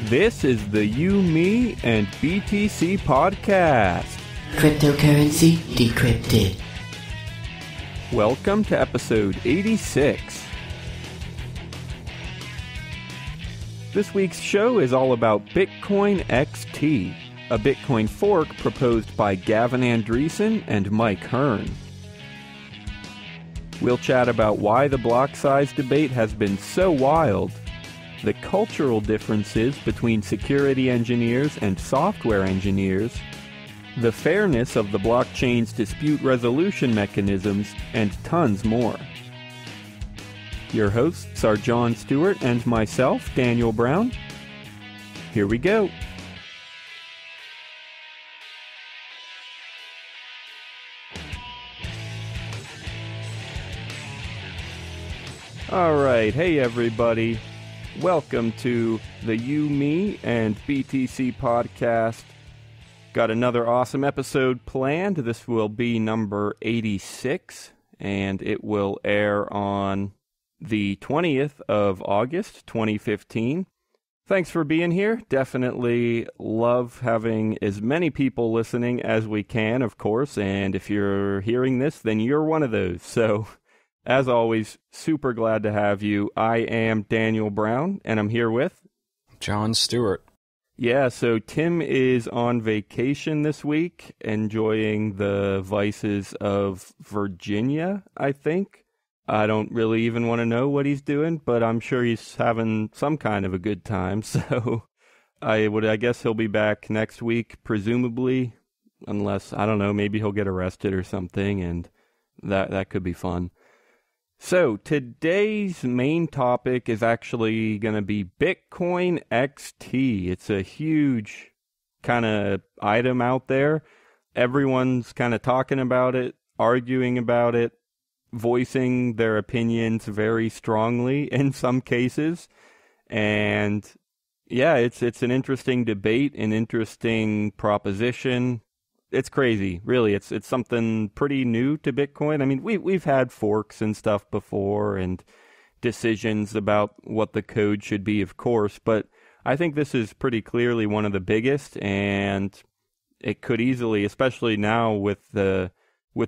This is the You, Me, and BTC podcast. Cryptocurrency decrypted. Welcome to episode 86. This week's show is all about BitcoinXT, a Bitcoin fork proposed by Gavin Andresen and Mike Hearn. We'll chat about why the block size debate has been so wild, the cultural differences between security engineers and software engineers, the fairness of the blockchain's dispute resolution mechanisms, and tons more. Your hosts are John Stuart and myself, Daniel Brown. Here we go. All right, hey everybody. Welcome to the You, Me, and BTC podcast. Got another awesome episode planned. This will be number 86, and it will air on the 20th of August, 2015. Thanks for being here. Definitely love having as many people listening as we can, of course, and if you're hearing this, then you're one of those. So, as always, super glad to have you. I am Daniel Brown, and I'm here with John Stewart. Yeah, so Tim is on vacation this week, enjoying the vices of Virginia, I think. I don't really even want to know what he's doing, but I'm sure he's having some kind of a good time. So I guess he'll be back next week, presumably, unless, I don't know, maybe he'll get arrested or something, and that could be fun. So, today's main topic is actually going to be BitcoinXT. It's a huge kind of item out there. Everyone's kind of talking about it, arguing about it, voicing their opinions very strongly in some cases. And yeah, it's an interesting debate, an interesting proposition. It's crazy, really. It's something pretty new to Bitcoin. I mean, we've had forks and stuff before and decisions about what the code should be, of course, but I think this is pretty clearly one of the biggest, and it could easily, especially now with the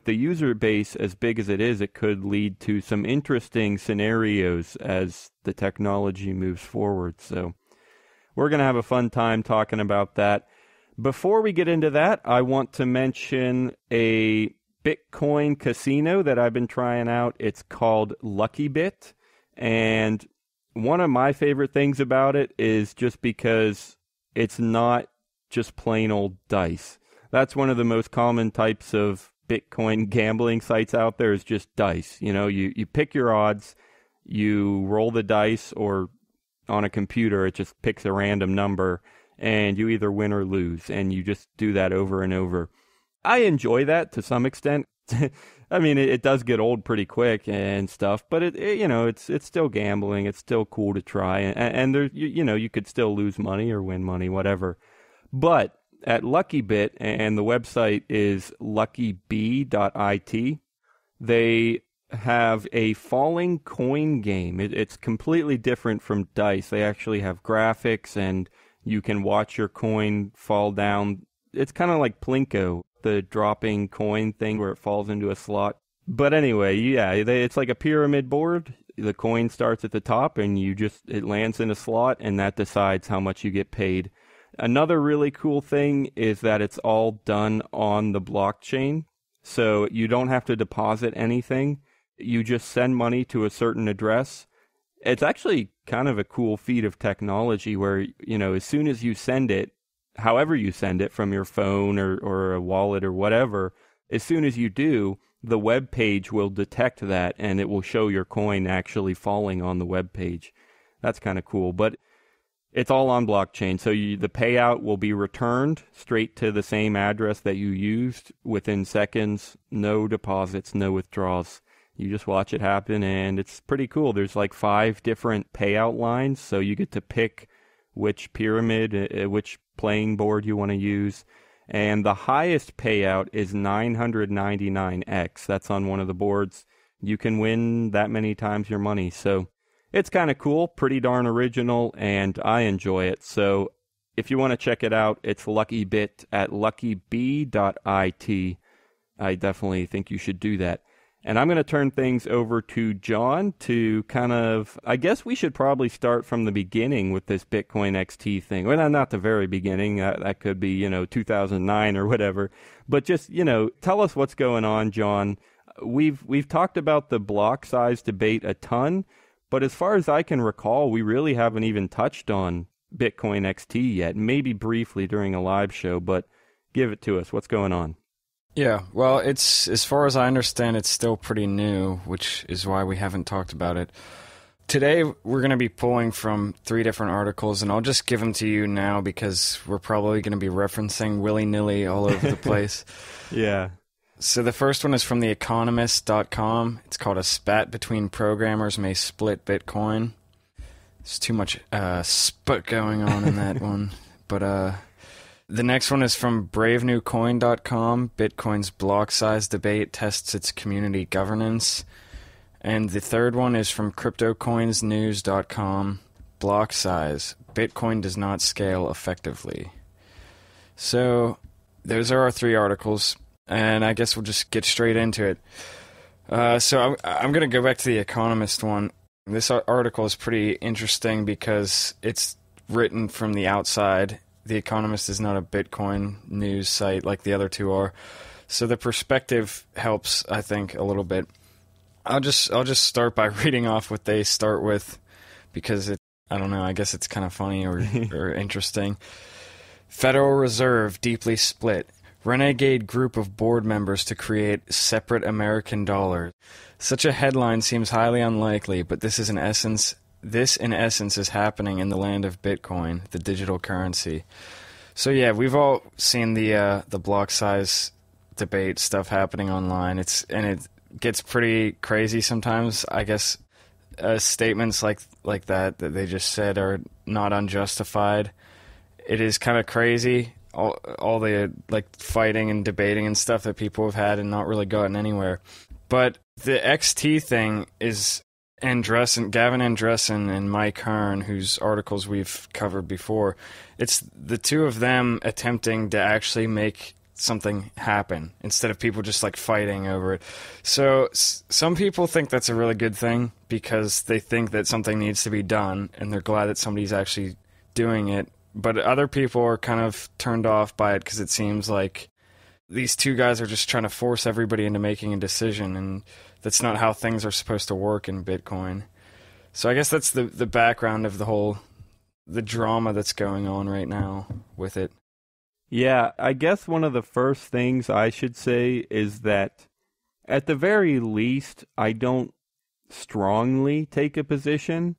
user base as big as it is, it could lead to some interesting scenarios as the technology moves forward. So we're going to have a fun time talking about that. Before we get into that, I want to mention a Bitcoin casino that I've been trying out. It's called LuckyBit, and one of my favorite things about it is just because it's not just plain old dice. That's one of the most common types of Bitcoin gambling sites out there is just dice. You know, you pick your odds, you roll the dice, or on a computer it just picks a random number, and you either win or lose, and you just do that over and over. I enjoy that to some extent. I mean, it does get old pretty quick and stuff, but it's still gambling. It's still cool to try, and there, you could still lose money or win money, whatever. But at LuckyBit, and the website is luckyb.it, they have a falling coin game. It's completely different from dice. They actually have graphics, and you can watch your coin fall down. It's kind of like Plinko, the dropping coin thing where it falls into a slot. But anyway, yeah, it's like a pyramid board. The coin starts at the top, and it lands in a slot, and that decides how much you get paid. Another really cool thing is that it's all done on the blockchain. So you don't have to deposit anything. You just send money to a certain address. It's actually kind of a cool feat of technology where, as soon as you send it, however you send it from your phone or a wallet or whatever, as soon as you do, the web page will detect that and it will show your coin actually falling on the web page. That's kind of cool, but it's all on blockchain. So the payout will be returned straight to the same address that you used within seconds. No deposits, no withdrawals. You just watch it happen, and it's pretty cool. There's like 5 different payout lines, so you get to pick which pyramid, which playing board you want to use. And the highest payout is 999x. That's on one of the boards. You can win that many times your money. So it's kind of cool, pretty darn original, and I enjoy it. So if you want to check it out, it's LuckyBit at luckybit. I definitely think you should do that. And I'm going to turn things over to John to kind of, I guess we should probably start from the beginning with this BitcoinXT thing. Well, not the very beginning. That could be, 2009 or whatever. But just, tell us what's going on, John. We've talked about the block size debate a ton, but as far as I can recall, we really haven't even touched on BitcoinXT yet. Maybe briefly during a live show, but give it to us. What's going on? Yeah, well, it's, as far as I understand, it's still pretty new, which is why we haven't talked about it. Today, we're going to be pulling from 3 different articles, and I'll just give them to you now because we're probably going to be referencing willy-nilly all over the place. Yeah. So the first one is from theeconomist.com. It's called "A Spat Between Programmers May Split Bitcoin." There's too much sput going on in that one. But the next one is from bravenewcoin.com. Bitcoin's block size debate tests its community governance. And the third one is from cryptocoinsnews.com. Block size. Bitcoin does not scale effectively. So those are our 3 articles, and I guess we'll just get straight into it. So I'm going to go back to the Economist one. This article is pretty interesting because it's written from the outside. The Economist is not a Bitcoin news site like the other 2 are. So the perspective helps, I think, a little bit. I'll just start by reading off what they start with because I don't know, I guess it's kind of funny or interesting. Federal Reserve deeply split. Renegade group of board members to create separate American dollar. Such a headline seems highly unlikely, but this in essence is happening in the land of Bitcoin, the digital currency. So yeah, we've all seen the block size debate stuff happening online. It gets pretty crazy sometimes. I guess statements like that they just said are not unjustified. It is kind of crazy. All the fighting and debating and stuff that people have had and not really gotten anywhere. But the XT thing is Gavin Andresen and Mike Hearn, whose articles we've covered before. It's the 2 of them attempting to actually make something happen instead of people just fighting over it. So some people think that's a really good thing because they think that something needs to be done and they're glad that somebody's actually doing it. But other people are kind of turned off by it because it seems like these 2 guys are just trying to force everybody into making a decision, and that's not how things are supposed to work in Bitcoin. So I guess that's the background of the drama that's going on right now with it. Yeah, I guess one of the first things I should say is that at the very least, I don't strongly take a position.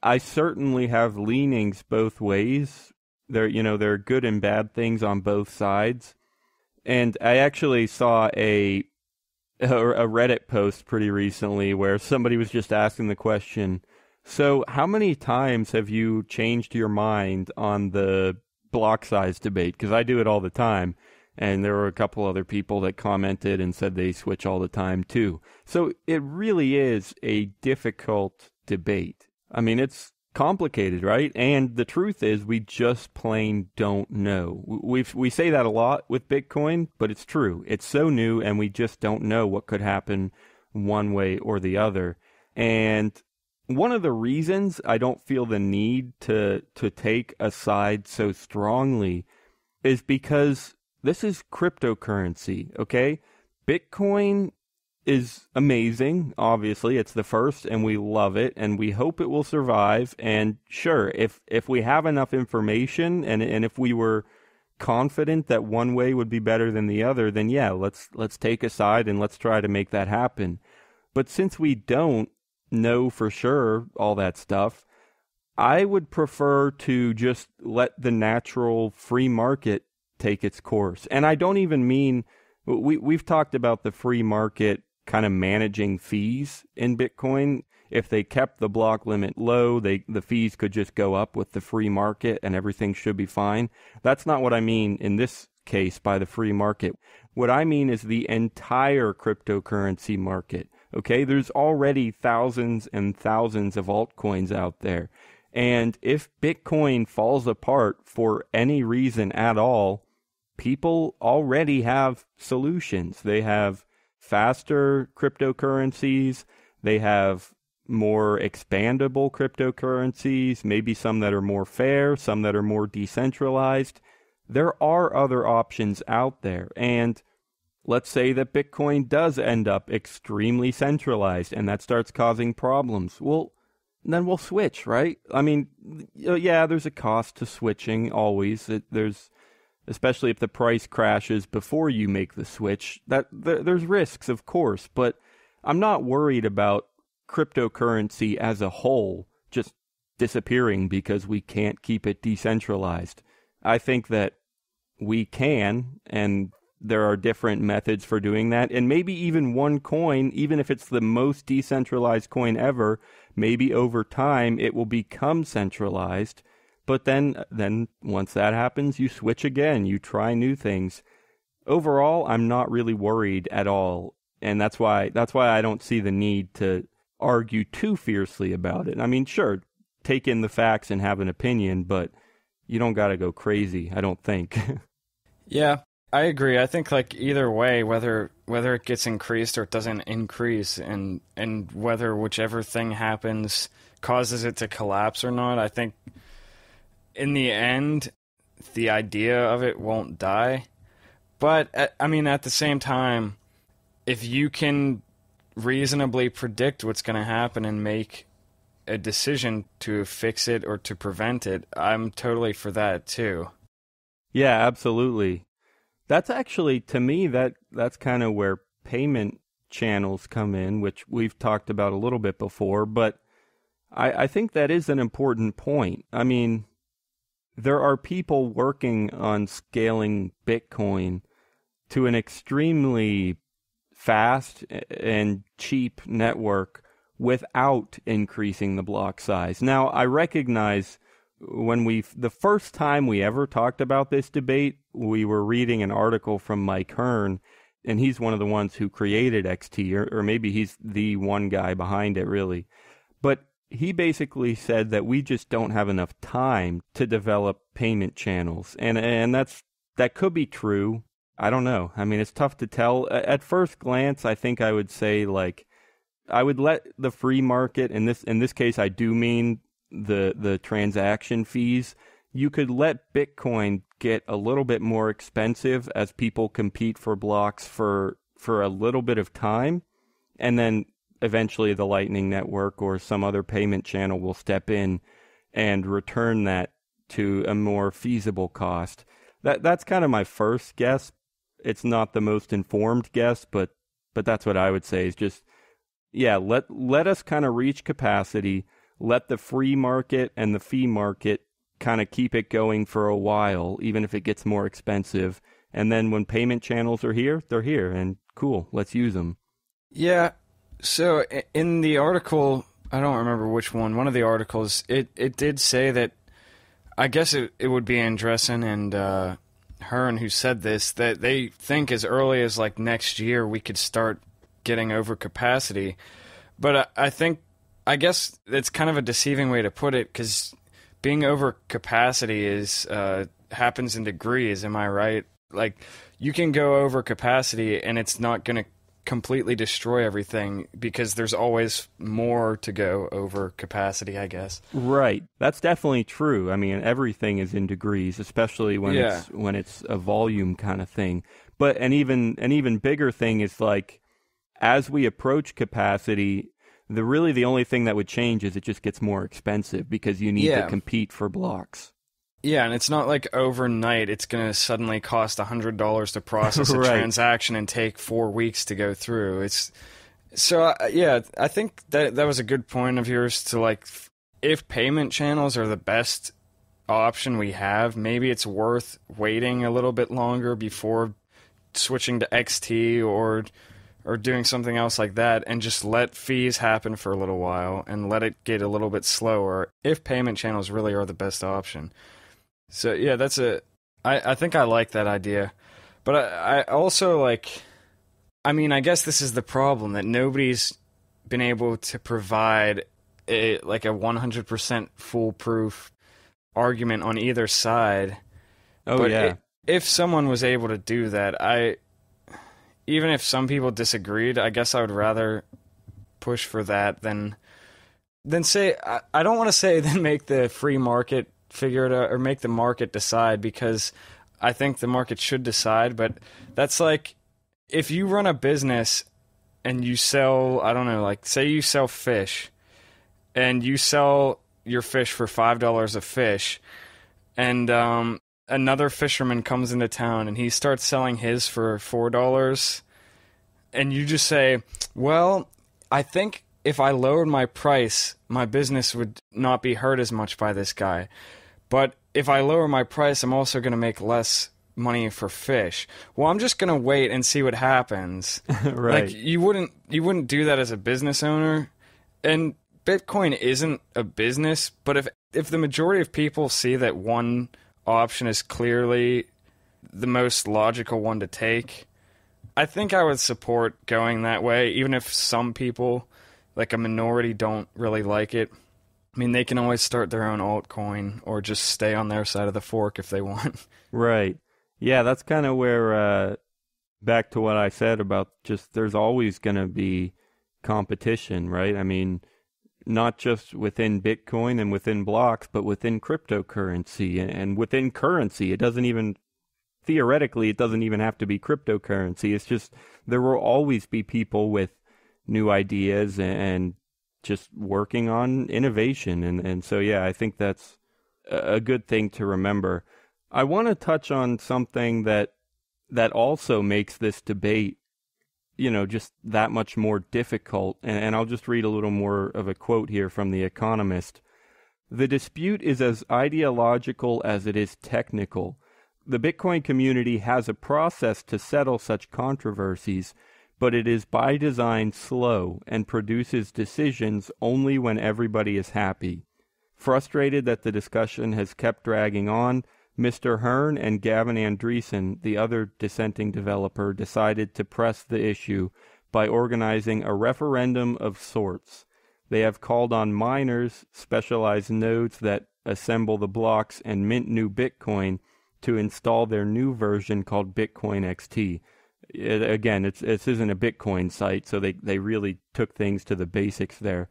I certainly have leanings both ways. There are good and bad things on both sides. And I actually saw a Reddit post pretty recently where somebody was just asking the question, so how many times have you changed your mind on the block size debate? Because I do it all the time. And there were a couple other people that commented and said they switch all the time too. So it really is a difficult debate. I mean, it's complicated, right? And the truth is we just plain don't know. We say that a lot with Bitcoin, but it's true. It's so new and we just don't know what could happen one way or the other. And one of the reasons I don't feel the need to take a side so strongly is because this is cryptocurrency, okay? Bitcoin is amazing, obviously. It's the first, and we love it, and we hope it will survive. And sure, if we have enough information, and if we were confident that one way would be better than the other, then yeah, let's take a side and let's try to make that happen. But since we don't know for sure all that stuff, I would prefer to just let the natural free market take its course. And I don't even mean, we've talked about the free market kind of managing fees in Bitcoin. If they kept the block limit low, the fees could just go up with the free market and everything should be fine. That's not what I mean in this case by the free market. What I mean is the entire cryptocurrency market, Okay, there's already thousands and thousands of altcoins out there. And if Bitcoin falls apart for any reason at all, people already have solutions. They have faster cryptocurrencies. They have more expandable cryptocurrencies, maybe some that are more fair, some that are more decentralized. There are other options out there. And let's say that Bitcoin does end up extremely centralized and that starts causing problems. Well, then we'll switch, right? I mean, yeah, there's a cost to switching always. There's, especially if the price crashes before you make the switch, there's risks, of course, but I'm not worried about cryptocurrency as a whole just disappearing because we can't keep it decentralized. I think that we can, and there are different methods for doing that. And maybe even one coin, even if it's the most decentralized coin ever, maybe over time it will become centralized. But then once that happens, you switch again, you try new things. Overall, I'm not really worried at all. And that's why I don't see the need to argue too fiercely about it. I mean, sure, take in the facts and have an opinion, but you don't got to go crazy, I don't think. Yeah, I agree. I think like either way, whether it gets increased or it doesn't increase, and whether whichever thing happens causes it to collapse or not, I think in the end, the idea of it won't die. But I mean, at the same time, if you can reasonably predict what's going to happen and make a decision to fix it or to prevent it, I'm totally for that too. Yeah, absolutely. That's actually, to me, that's kind of where payment channels come in, which we've talked about a little bit before, but I think that is an important point. I mean, there are people working on scaling Bitcoin to an extremely fast and cheap network without increasing the block size. Now, I recognize the first time we ever talked about this debate, we were reading an article from Hearn, and he's one of the ones who created XT, or maybe he's the one guy behind it, really. But he basically said that we just don't have enough time to develop payment channels. And that could be true. I don't know. I mean, it's tough to tell. At first glance, I think I would say, like, I would let the free market, in this case I do mean the transaction fees, you could let Bitcoin get a little bit more expensive as people compete for blocks for a little bit of time, and then eventually the Lightning Network or some other payment channel will step in and return that to a more feasible cost. That's kind of my first guess. It's not the most informed guess, but that's what I would say is just, yeah, let us kind of reach capacity, let the free market and the fee market kind of keep it going for a while, even if it gets more expensive. And then when payment channels are here, they're here, and cool, let's use them. Yeah. So in the article, I don't remember which one of the articles, it did say that, I guess it would be Andresen and Hearn who said this, that they think as early as like next year we could start getting over capacity. But I guess it's kind of a deceiving way to put it, because being over capacity happens in degrees, am I right? Like, you can go over capacity and it's not going to completely destroy everything, because there's always more to go over capacity, I guess. Right. That's definitely true. I mean, everything is in degrees, especially when it's a volume kind of thing. But an even bigger thing is, like, as we approach capacity, the only thing that would change is it just gets more expensive because you need to compete for blocks. Yeah, and it's not like overnight it's going to suddenly cost $100 to process a transaction and take 4 weeks to go through. I think that was a good point of yours to, like, if payment channels are the best option we have, maybe it's worth waiting a little bit longer before switching to XT or doing something else like that, and just let fees happen for a little while and let it get a little bit slower if payment channels really are the best option. So yeah, I think I like that idea. But I also, like, I mean, I guess this is the problem, that nobody's been able to provide a 100% foolproof argument on either side. Oh, but yeah. If someone was able to do that, even if some people disagreed, I guess I would rather push for that than say, I don't want to say then make the free market figure it out or make the market decide, because I think the market should decide, but that's like, if you run a business and you sell, I don't know, like say you sell fish and you sell your fish for $5 a fish, and another fisherman comes into town and he starts selling his for $4, and you just say, well, I think if I lowered my price, my business would not be hurt as much by this guy. But if I lower my price, I'm also going to make less money for fish. Well, I'm just going to wait and see what happens. Right. Like, you wouldn't do that as a business owner. And Bitcoin isn't a business, but if the majority of people see that one option is clearly the most logical one to take, I think I would support going that way, even if some people, like a minority, don't really like it. I mean, they can always start their own altcoin or just stay on their side of the fork if they want. Right. Yeah, that's kind of where, back to what I said about just there's always going to be competition, right? I mean, not just within Bitcoin and within blocks, but within cryptocurrency and within currency. It doesn't even, theoretically, it doesn't even have to be cryptocurrency. It's just there will always be people with new ideas and just working on innovation. And so, yeah, I think that's a good thing to remember. I want to touch on something that also makes this debate, just that much more difficult. And I'll just read a little more of a quote here from The Economist. "The dispute is as ideological as it is technical. The Bitcoin community has a process to settle such controversies, but it is by design slow and produces decisions only when everybody is happy. Frustrated that the discussion has kept dragging on, Mr. Hearn and Gavin Andresen, the other dissenting developer, decided to press the issue by organizing a referendum of sorts. They have called on miners, specialized nodes that assemble the blocks and mint new Bitcoin, to install their new version called BitcoinXT." This isn't a Bitcoin site, so they really took things to the basics there.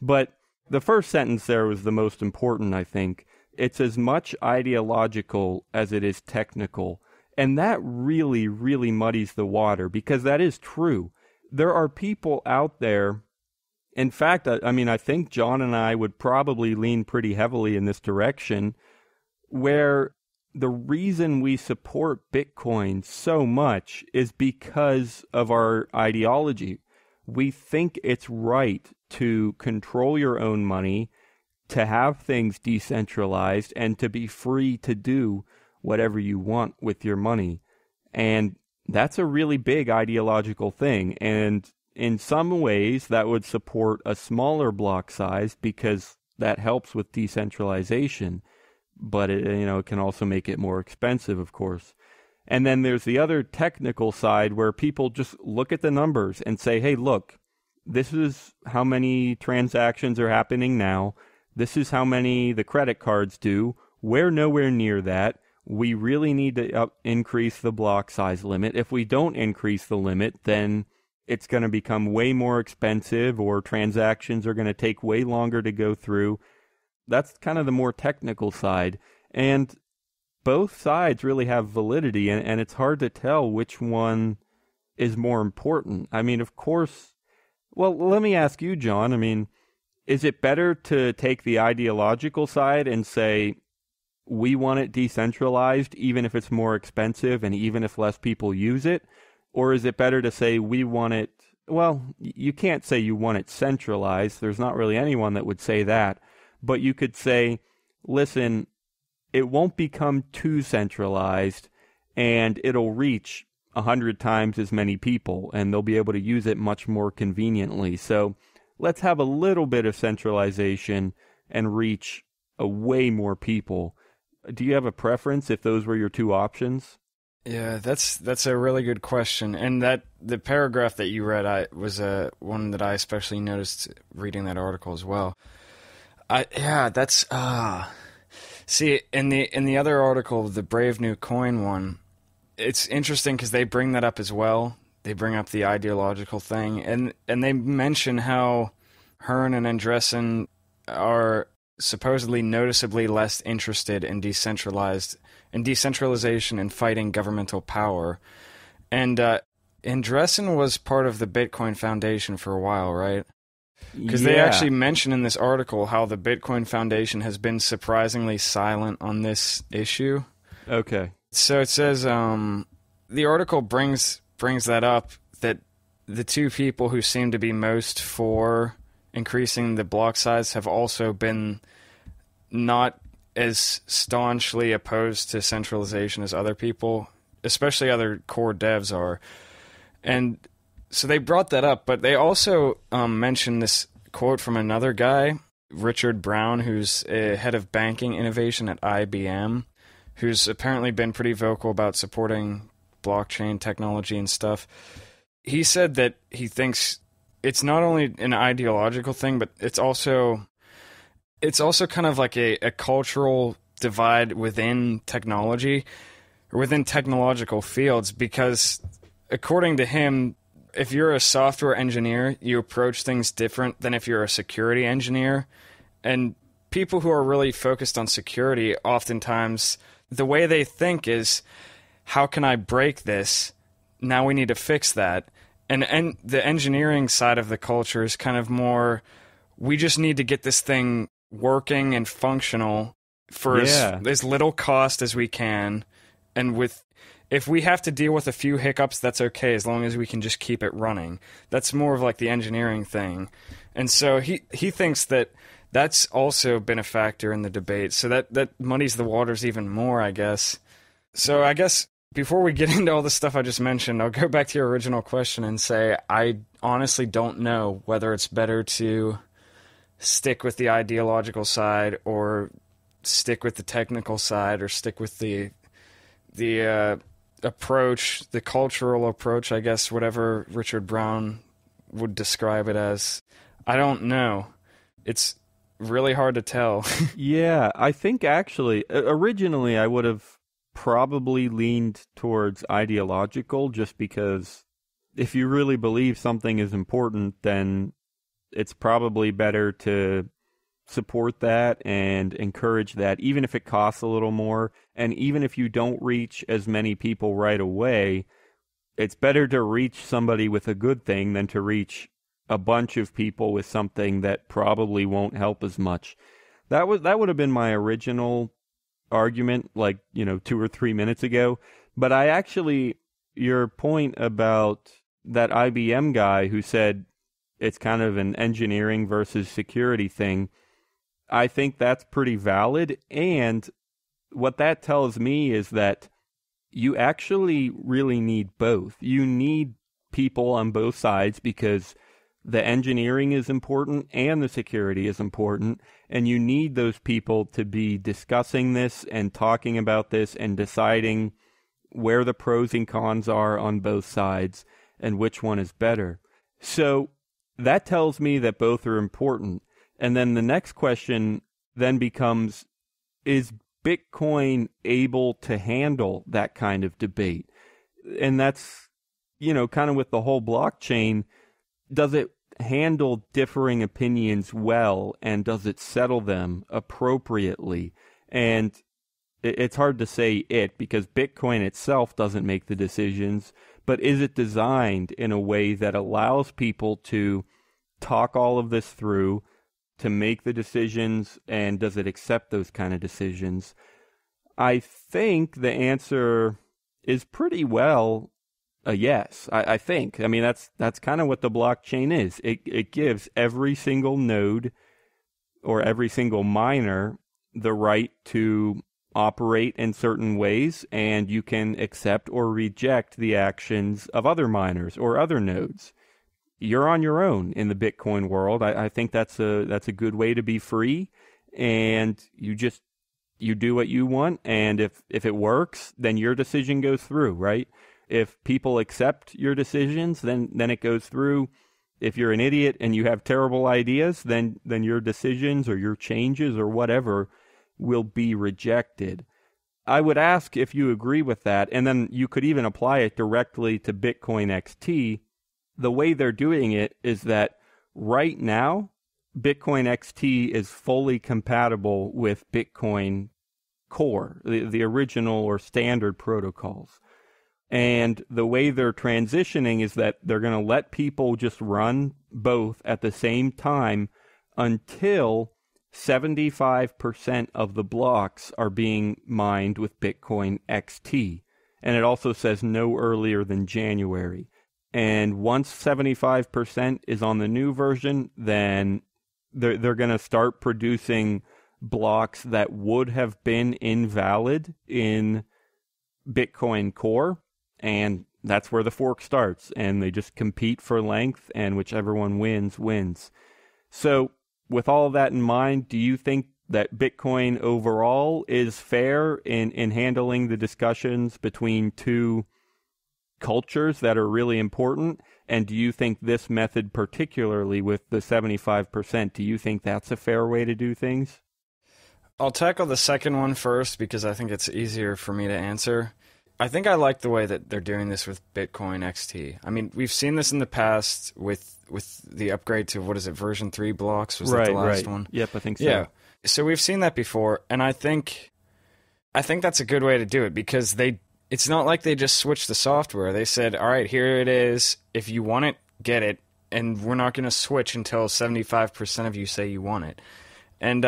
But the first sentence there was the most important, I think. It's as much ideological as it is technical. And that really, really muddies the water, because that is true. There are people out there. In fact, I think John and I would probably lean pretty heavily in this direction, where the reason we support Bitcoin so much is because of our ideology. We think it's right to control your own money, to have things decentralized, and to be free to do whatever you want with your money. And that's a really big ideological thing. And in some ways, that would support a smaller block size because that helps with decentralization. But it can also make it more expensive, of course. And then there's the other technical side where people just look at the numbers and say, hey, look, this is how many transactions are happening now. This is how many the credit cards do. We're nowhere near that. We really need to increase the block size limit. If we don't increase the limit, then it's going to become way more expensive, or transactions are going to take way longer to go through. That's kind of the more technical side. And both sides really have validity, and it's hard to tell which one is more important. I mean, of course, well, let me ask you, John, is it better to take the ideological side and say, we want it decentralized, even if it's more expensive and even if less people use it? Or is it better to say, we want it, well, you can't say you want it centralized. There's not really anyone that would say that. But you could say, listen, it won't become too centralized, and it'll reach 100 times as many people, and they'll be able to use it much more conveniently. So let's have a little bit of centralization and reach a way more people. Do you have a preference if those were your two options? Yeah, that's a really good question, and that the paragraph that you read was one that I especially noticed reading that article as well. That's see in the other article, the Brave New Coin one, it's interesting because they bring that up as well. They bring up the ideological thing, and they mention how Hearn and Andresen are supposedly noticeably less interested in decentralization and fighting governmental power. And Andresen was part of the Bitcoin Foundation for a while, right? Because they actually mention in this article how the Bitcoin Foundation has been surprisingly silent on this issue. Okay. So it says the article brings that up, that the two people who seem to be most for increasing the block size have also been not as staunchly opposed to centralization as other people, especially other core devs are. And so they brought that up, but they also mentioned this quote from another guy, Richard Brown, who's a head of banking innovation at IBM, who's apparently been pretty vocal about supporting blockchain technology and stuff. He said that he thinks it's not only an ideological thing, but it's also kind of like a cultural divide within technology, or within technological fields, because according to him, if you're a software engineer, you approach things different than if you're a security engineer. And people who are really focused on security, oftentimes, the way they think is, how can I break this? Now we need to fix that. And the engineering side of the culture is kind of more, we just need to get this thing working and functional for as little cost as we can. And if we have to deal with a few hiccups, that's okay, as long as we can just keep it running. That's more of like the engineering thing. And so he thinks that that's also been a factor in the debate. So that muddies the waters even more, I guess. So I guess before we get into all the stuff I just mentioned, I'll go back to your original question and say I honestly don't know whether it's better to stick with the ideological side or stick with the technical side or stick with the approach, the cultural approach, I guess, whatever Richard Brown would describe it as. I don't know. It's really hard to tell. Yeah, I think actually, originally I would have probably leaned towards ideological, just because if you really believe something is important, then it's probably better to support that and encourage that, even if it costs a little more. And even if you don't reach as many people right away, it's better to reach somebody with a good thing than to reach a bunch of people with something that probably won't help as much. That would have been my original argument, 2 or 3 minutes ago. But I actually, your point about that IBM guy who said it's kind of an engineering versus security thing, I think that's pretty valid. And what that tells me is that you actually really need both. You need people on both sides, because the engineering is important and the security is important. And you need those people to be discussing this and talking about this and deciding where the pros and cons are on both sides and which one is better. So that tells me that both are important. And then the next question then becomes, is Bitcoin able to handle that kind of debate? And that's, kind of with the whole blockchain, does it handle differing opinions well, and does it settle them appropriately? And it's hard to say because Bitcoin itself doesn't make the decisions, but is it designed in a way that allows people to talk all of this through, to make the decisions, and does it accept those kind of decisions? I think the answer is pretty well a yes. I think. I mean, that's kind of what the blockchain is. It gives every single node or every single miner the right to operate in certain ways, and you can accept or reject the actions of other miners or other nodes. You're on your own in the Bitcoin world. I think that's a good way to be free, and you just you do what you want, and if it works, then your decision goes through, right? If people accept your decisions, then it goes through. If you're an idiot and you have terrible ideas, then your decisions or your changes or whatever will be rejected. I would ask if you agree with that, and then you could even apply it directly to BitcoinXT. The way they're doing it is that right now, BitcoinXT is fully compatible with Bitcoin Core, the original or standard protocols. And the way they're transitioning is that they're going to let people just run both at the same time until 75% of the blocks are being mined with BitcoinXT. And it also says no earlier than January. And once 75% is on the new version, then they're going to start producing blocks that would have been invalid in Bitcoin Core. And that's where the fork starts, and they just compete for length, and whichever one wins, wins. So with all that in mind, do you think that Bitcoin overall is fair in handling the discussions between two cultures that are really important? And do you think this method, particularly with the 75%, do you think that's a fair way to do things? I'll tackle the second one first because I think it's easier for me to answer. I think I like the way that they're doing this with BitcoinXT. I mean, we've seen this in the past with the upgrade to, what is it, version 3 blocks? Was that the last one? Yep, I think so. Yeah. So we've seen that before, and I think that's a good way to do it because it's not like they just switched the software. They said, all right, here it is. If you want it, get it, and we're not going to switch until 75% of you say you want it. And,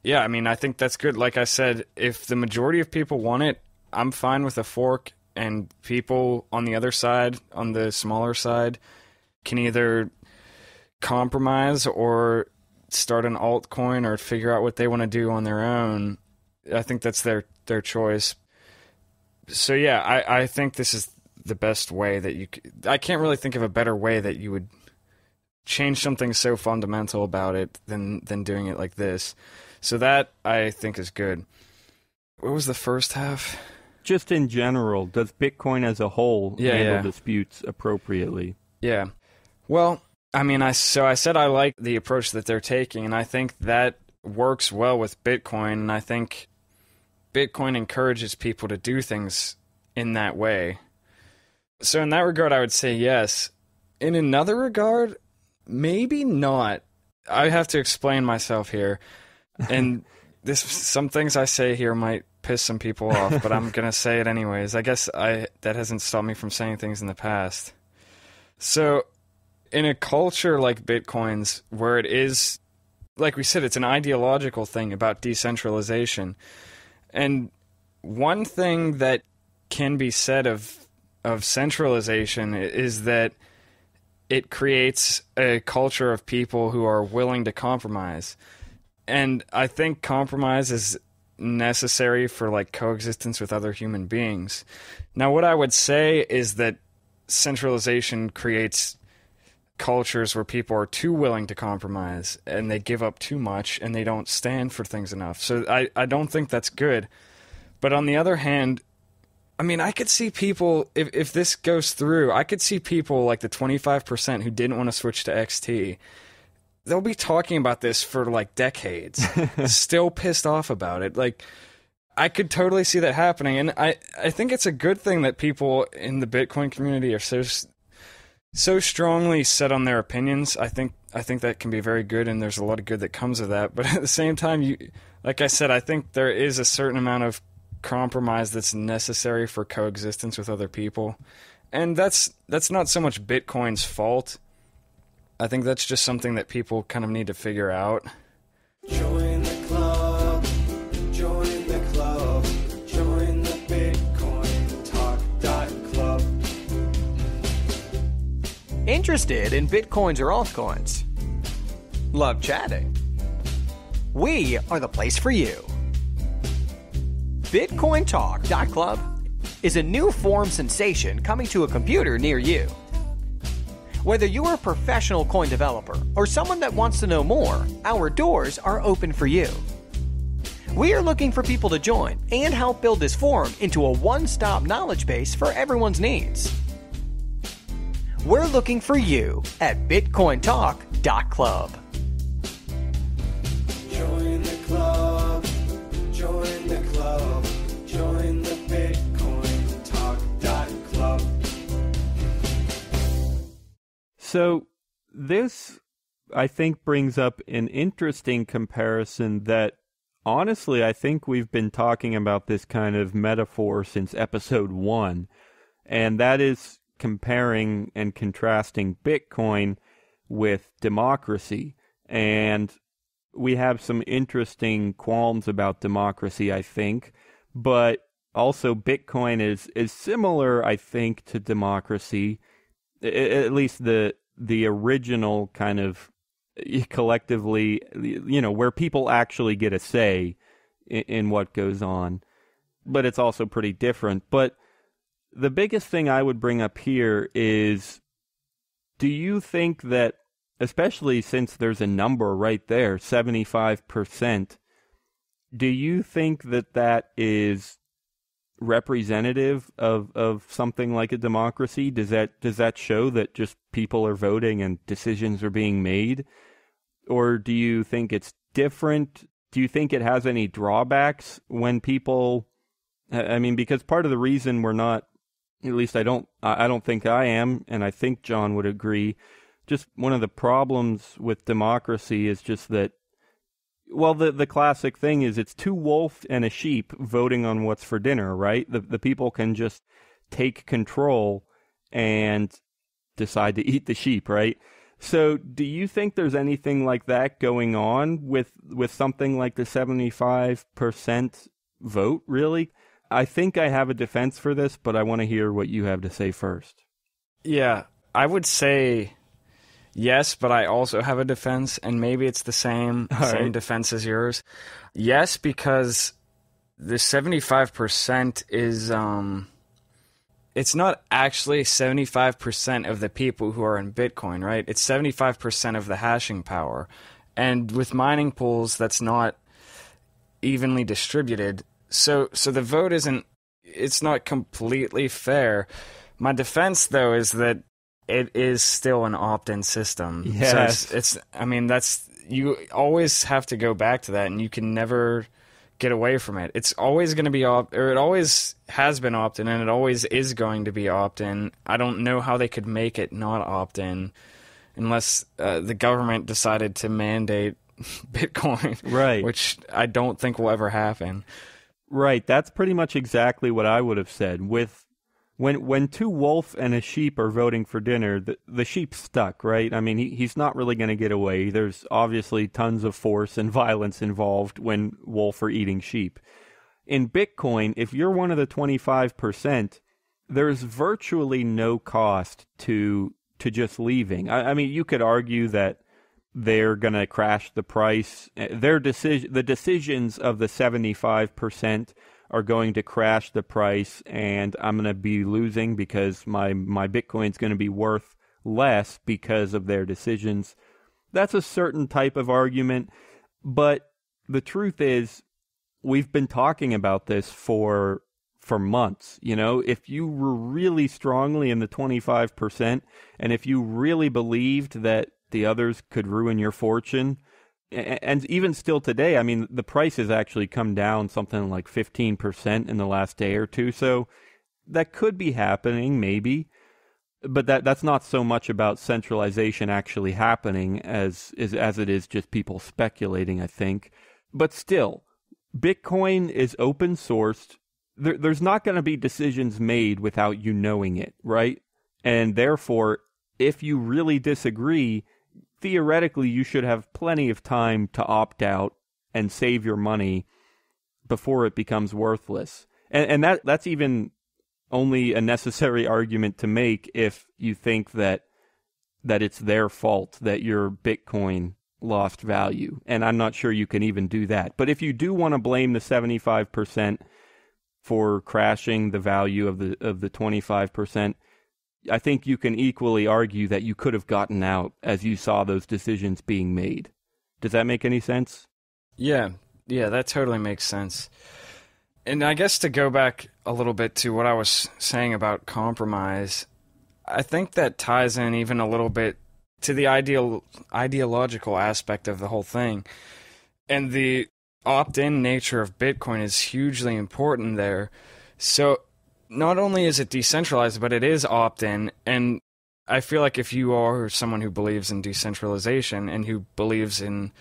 yeah, I mean, I think that's good. Like I said, if the majority of people want it, I'm fine with a fork, and people on the other side, on the smaller side, can either compromise or start an altcoin or figure out what they want to do on their own. I think that's their choice. So yeah, I think this is the best way that you could. I can't really think of a better way that you would change something so fundamental about it than doing it like this. So that I think is good. What was the first half? Just in general, does Bitcoin as a whole handle disputes appropriately? Yeah. Well, I mean, I said I like the approach that they're taking, and I think that works well with Bitcoin, and I think Bitcoin encourages people to do things in that way. So in that regard, I would say yes. In another regard, maybe not. I have to explain myself here, and some things I say here might piss some people off, but I'm going to say it anyways. I guess that hasn't stopped me from saying things in the past. So in a culture like Bitcoin's, where it is, like we said, it's an ideological thing about decentralization. And one thing that can be said of centralization is that it creates a culture of people who are willing to compromise. And I think compromise is necessary for like coexistence with other human beings. Now, what I would say is that centralization creates cultures where people are too willing to compromise and they give up too much and they don't stand for things enough. So I don't think that's good. But on the other hand, I mean, I could see people, if this goes through, I could see people like the 25% who didn't want to switch to XT. They'll be talking about this for like decades, still pissed off about it. Like, I could totally see that happening. And I think it's a good thing that people in the Bitcoin community are so strongly set on their opinions. I think that can be very good, and there's a lot of good that comes of that. But at the same time, like I said, I think there is a certain amount of compromise that's necessary for coexistence with other people. And that's not so much Bitcoin's fault. I think that's just something that people kind of need to figure out. Join the club, join the club, join the Bitcoin Talk Club. Interested in Bitcoins or altcoins? Love chatting? We are the place for you. Bitcoin Talk Club is a new forum sensation coming to a computer near you. Whether you're a professional coin developer or someone that wants to know more, our doors are open for you. We are looking for people to join and help build this forum into a one-stop knowledge base for everyone's needs. We're looking for you at BitcoinTalk.club. Join the club. Join the club. Join the Bitcoin Talk Club. So this, I think, brings up an interesting comparison that, honestly, I think we've been talking about this kind of metaphor since episode 1, and that is comparing and contrasting Bitcoin with democracy. And we have some interesting qualms about democracy, I think, but also Bitcoin is similar, I think, to democracy, at least the original kind of collectively, where people actually get a say in what goes on. But it's also pretty different. But the biggest thing I would bring up here is, do you think that, especially since there's a number right there, 75%, do you think that is representative of something like a democracy? Does that show that just people are voting and decisions are being made? Or do you think it's different? Do you think it has any drawbacks when people, I mean, because part of the reason we're not, at least I don't think I am, and I think John would agree, just one of the problems with democracy is just that, well, the classic thing is it's two wolves and a sheep voting on what's for dinner, right? The people can just take control and decide to eat the sheep, right? So do you think there's anything like that going on with something like the 75% vote, really? I think I have a defense for this, but I want to hear what you have to say first. Yeah, I would say yes, but I also have a defense, and maybe it's the same defense as yours. Yes, because the 75% is, it's not actually 75% of the people who are in Bitcoin, right? It's 75% of the hashing power. And with mining pools, that's not evenly distributed. So the vote it's not completely fair. My defense, though, is that it is still an opt-in system. Yes. So you always have to go back to that, and you can never get away from it. It's always going to be it always has been opt-in, and it always is going to be opt-in. I don't know how they could make it not opt-in unless the government decided to mandate Bitcoin, right? Which I don't think will ever happen. Right, that's pretty much exactly what I would have said. When two wolf and a sheep are voting for dinner, the sheep's stuck, right? I mean, he's not really going to get away. There's obviously tons of force and violence involved when wolf are eating sheep. In Bitcoin, if you're one of the 25%, there's virtually no cost to just leaving. I mean, you could argue that they're going to crash the price. The decisions of the 75% are going to crash the price, and I'm going to be losing because my Bitcoin's going to be worth less because of their decisions. That's a certain type of argument, but the truth is, we've been talking about this for months. If you were really strongly in the 25%, and if you really believed that the others could ruin your fortune, and even still today, I mean, the price has actually come down something like 15% in the last day or two, so that could be happening, maybe, but that's not so much about centralization actually happening as it is just people speculating, I think. But still, Bitcoin is open sourced. There's not going to be decisions made without you knowing it, right? And therefore, if you really disagree, theoretically, you should have plenty of time to opt out and save your money before it becomes worthless. And that's even only a necessary argument to make if you think that it's their fault that your Bitcoin lost value. And I'm not sure you can even do that. But if you do want to blame the 75% for crashing the value of the 25%, I think you can equally argue that you could have gotten out as you saw those decisions being made. Does that make any sense? Yeah, Yeah, that totally makes sense. And I guess to go back a little bit to what I was saying about compromise, I think that ties in even a little bit to the ideological aspect of the whole thing. And the opt-in nature of Bitcoin is hugely important there. So not only is it decentralized, but it is opt-in. And I feel like if you are someone who believes in decentralization and who believes in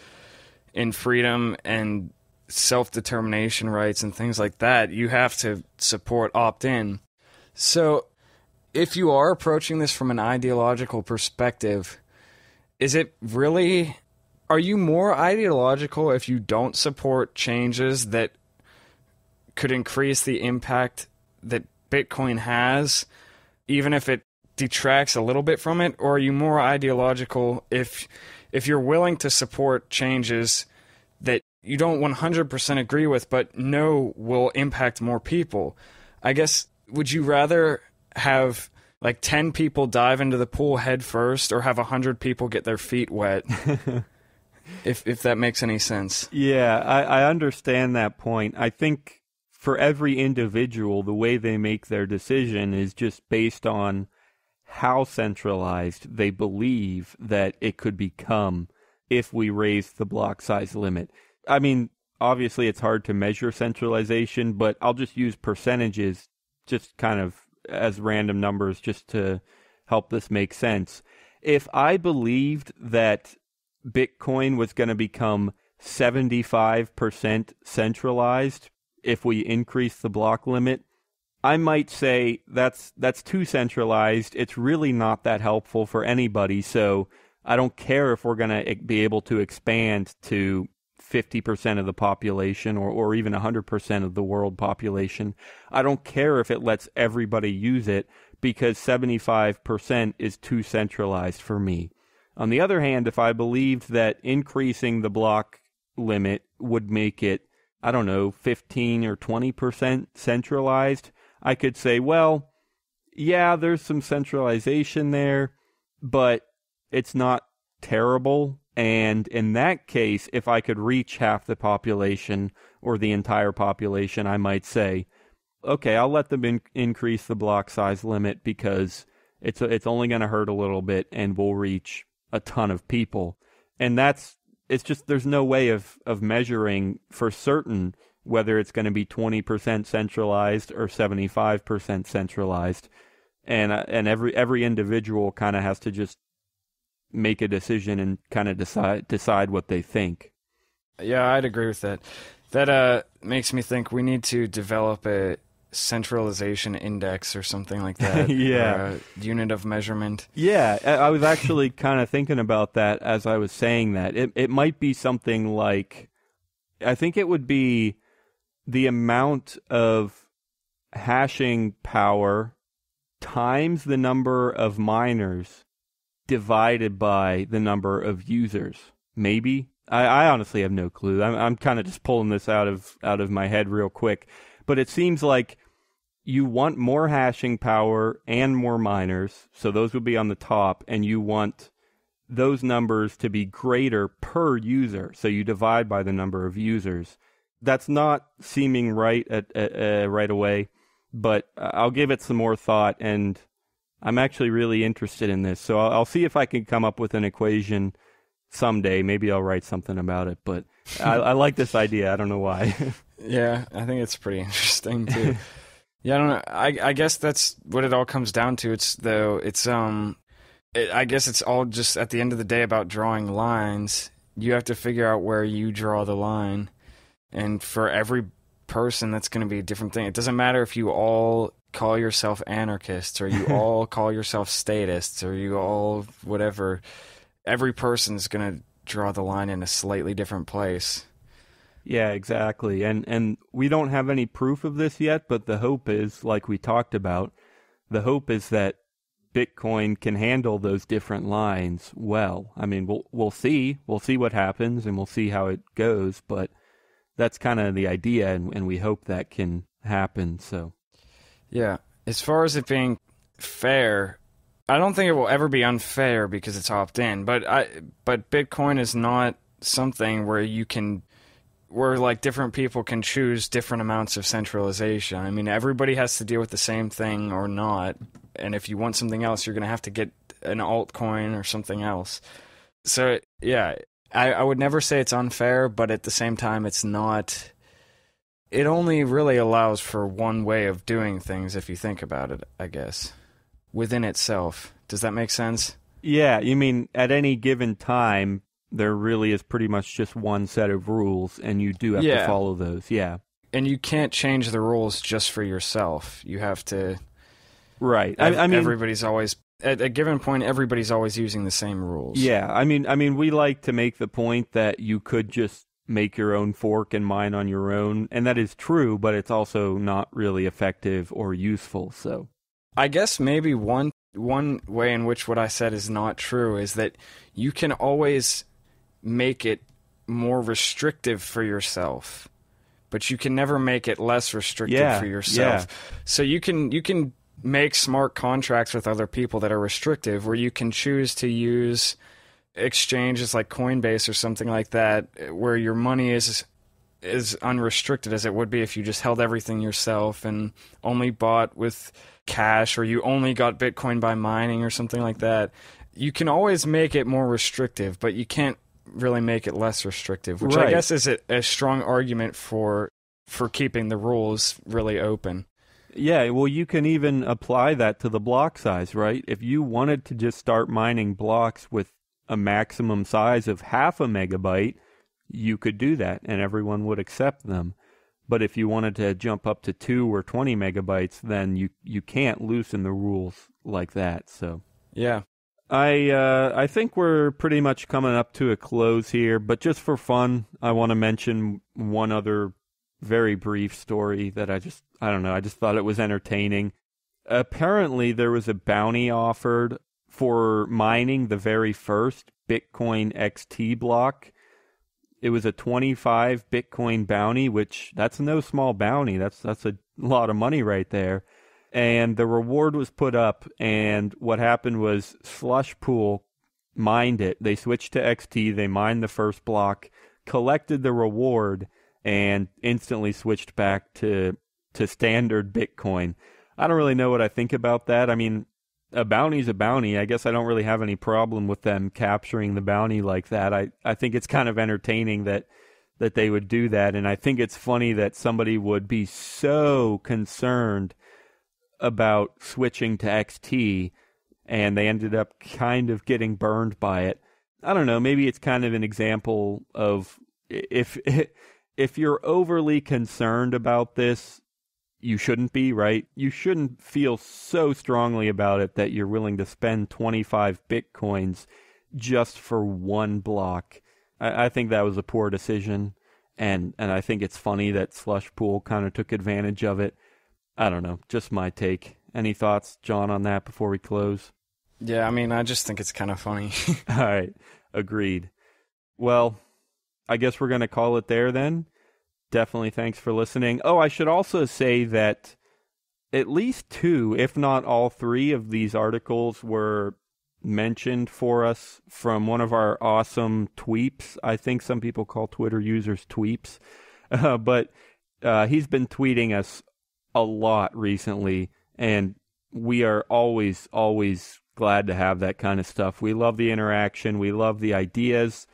freedom and self-determination rights and things like that, you have to support opt-in. So if you are approaching this from an ideological perspective, are you more ideological if you don't support changes that could increase the impact that Bitcoin has, even if it detracts a little bit from it? Or are you more ideological if you're willing to support changes that you don't 100% agree with, but know will impact more people? I guess, would you rather have like 10 people dive into the pool head first, or have 100 people get their feet wet? if that makes any sense. Yeah, I understand that point. I think for every individual, the way they make their decision is just based on how centralized they believe that it could become if we raise the block size limit. I mean, obviously it's hard to measure centralization, but I'll just use percentages just kind of as random numbers just to help this make sense. If I believed that Bitcoin was going to become 75% centralized if we increase the block limit, I might say that's too centralized. It's really not that helpful for anybody, so I don't care if we're going to be able to expand to 50% of the population or even 100% of the world population. I don't care if it lets everybody use it, because 75% is too centralized for me. On the other hand, if I believed that increasing the block limit would make it, I don't know, 15 or 20% centralized, I could say, well, yeah, there's some centralization there, but it's not terrible. And in that case, if I could reach half the population or the entire population, I might say, okay, I'll let them increase the block size limit because it's only going to hurt a little bit and we'll reach a ton of people. And it's just, there's no way of measuring for certain whether it's going to be 20% centralized or 75% centralized. And every individual kind of has to just make a decision and kind of decide what they think. Yeah, I'd agree with that. That makes me think we need to develop a centralization index or something like that. Yeah. Or a unit of measurement. Yeah, I was actually kind of thinking about that as I was saying that. It might be something like, I think it would be the amount of hashing power times the number of miners divided by the number of users. Maybe. I honestly have no clue. I'm kind of just pulling this out of my head real quick. But it seems like you want more hashing power and more miners, so those would be on the top, and you want those numbers to be greater per user, so you divide by the number of users. That's not seeming right right away, but I'll give it some more thought, and I'm actually really interested in this. So I'll see if I can come up with an equation someday. Maybe I'll write something about it, but I like this idea. I don't know why. Yeah, I think it's pretty interesting too. Yeah, I don't know. I guess that's what it all comes down to. I guess it's all just at the end of the day about drawing lines. You have to figure out where you draw the line. And for every person, that's going to be a different thing. It doesn't matter if you all call yourself anarchists or you all call yourself statists or you all whatever. Every person's going to draw the line in a slightly different place. Yeah, exactly. And we don't have any proof of this yet, but the hope is, like we talked about, the hope is that Bitcoin can handle those different lines well. I mean, we'll see. We'll see what happens and we'll see how it goes, but that's kind of the idea, and we hope that can happen. So, yeah. As far as it being fair, I don't think it will ever be unfair because it's opt-in, but Bitcoin is not something where where like different people can choose different amounts of centralization. I mean, everybody has to deal with the same thing or not. And if you want something else, you're going to have to get an altcoin or something else. So, yeah, I would never say it's unfair, but at the same time, it's not. It only really allows for one way of doing things if you think about it, I guess, within itself. Does that make sense? Yeah, you mean at any given time, there really is pretty much just one set of rules, and you do have to follow those, yeah. And you can't change the rules just for yourself. You have to... Right. I mean, everybody's always... At a given point, everybody's always using the same rules. Yeah, I mean, we like to make the point that you could just make your own fork and mine on your own, and that is true, but it's also not really effective or useful, so... I guess maybe one way in which what I said is not true is that you can always make it more restrictive for yourself, but you can never make it less restrictive for yourself. Yeah. So you can make smart contracts with other people that are restrictive, where you can choose to use exchanges like Coinbase or something like that, where your money is unrestricted as it would be if you just held everything yourself and only bought with cash, or you only got Bitcoin by mining or something like that. You can always make it more restrictive, but you can't really make it less restrictive, which I guess is a strong argument for keeping the rules really open. Yeah, well, you can even apply that to the block size, right? If you wanted to just start mining blocks with a maximum size of 0.5 megabyte, you could do that, and everyone would accept them. But if you wanted to jump up to 2 or 20 megabytes, then you can't loosen the rules like that. So yeah, I think we're pretty much coming up to a close here. But just for fun, I want to mention one other very brief story that I just thought it was entertaining. Apparently, there was a bounty offered for mining the very first BitcoinXT block. It was a 25 Bitcoin bounty, which that's no small bounty. That's a lot of money right there. And the reward was put up, and what happened was Slush Pool mined it. They switched to XT, they mined the first block, collected the reward, and instantly switched back to standard Bitcoin. I don't really know what I think about that. I mean, a bounty's a bounty. I guess I don't really have any problem with them capturing the bounty like that. I think it's kind of entertaining that they would do that, and I think it's funny that somebody would be so concerned about switching to XT, and they ended up kind of getting burned by it. I don't know, maybe it's kind of an example of if you're overly concerned about this, you shouldn't be, right? You shouldn't feel so strongly about it that you're willing to spend 25 Bitcoins just for one block. I think that was a poor decision, and I think it's funny that Slush Pool kind of took advantage of it. I don't know, just my take. Any thoughts, John, on that before we close? Yeah, I mean, I just think it's kind of funny. All right, agreed. Well, I guess we're going to call it there then. Definitely thanks for listening. Oh, I should also say that at least 2, if not all 3 of these articles were mentioned for us from one of our awesome tweeps. I think some people call Twitter users tweeps. But he's been tweeting us a lot recently, and we are always glad to have that kind of stuff. We love the interaction. We love the ideas.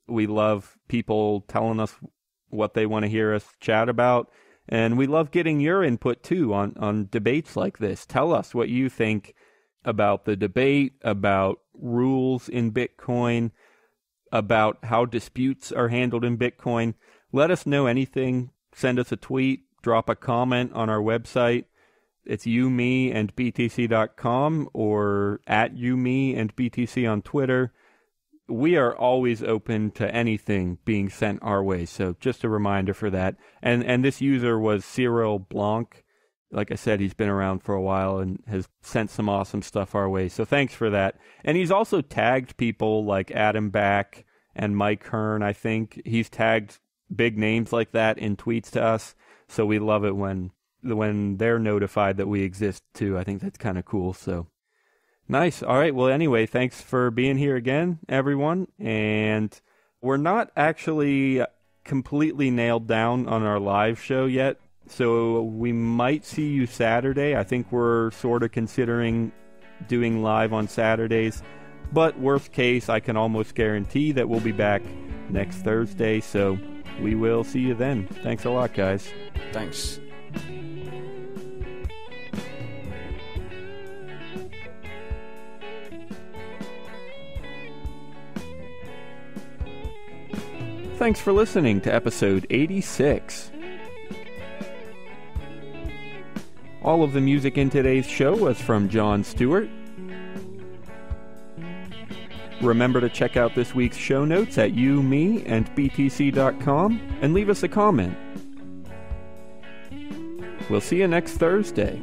We love people telling us what they want to hear us chat about. And we love getting your input, too, on debates like this. Tell us what you think about the debate, about rules in Bitcoin, about how disputes are handled in Bitcoin. Let us know anything. Send us a tweet. Drop a comment on our website. It's youmeandbtc.com or at youmeandbtc on Twitter. We are always open to anything being sent our way, so just a reminder for that. And this user was Cyril Blanc. Like I said, he's been around for a while and has sent some awesome stuff our way, so thanks for that. And he's also tagged people like Adam Back and Mike Hearn, I think. He's tagged big names like that in tweets to us, so we love it when they're notified that we exist too. I think that's kind of cool, so... Nice. All right. Well, anyway, thanks for being here again, everyone. And we're not actually completely nailed down on our live show yet, so we might see you Saturday. I think we're sort of considering doing live on Saturdays, but worst case, I can almost guarantee that we'll be back next Thursday, so we will see you then. Thanks a lot, guys. Thanks. Thanks for listening to episode 86. All of the music in today's show was from John Stuart. Remember to check out this week's show notes at btc.com and leave us a comment. We'll see you next Thursday.